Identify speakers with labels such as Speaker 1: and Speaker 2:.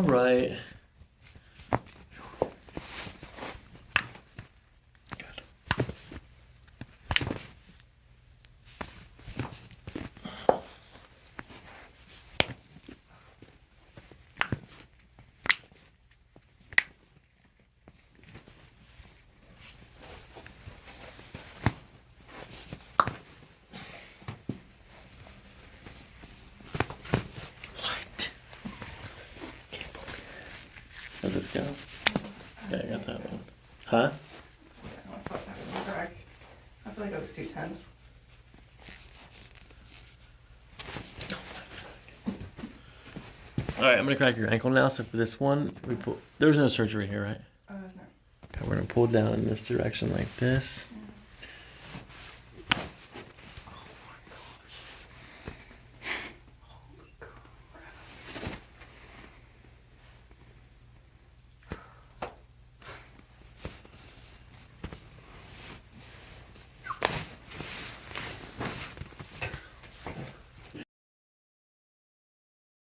Speaker 1: right. What? Let this go. Yeah, I got that one. Huh?
Speaker 2: I thought that was correct. I feel like it was 2 tenths.
Speaker 1: All right, I'm gonna crack your ankle now. So for this one, we pull. There was no surgery here, right?
Speaker 2: No.
Speaker 1: Okay, we're gonna pull down in this direction like this.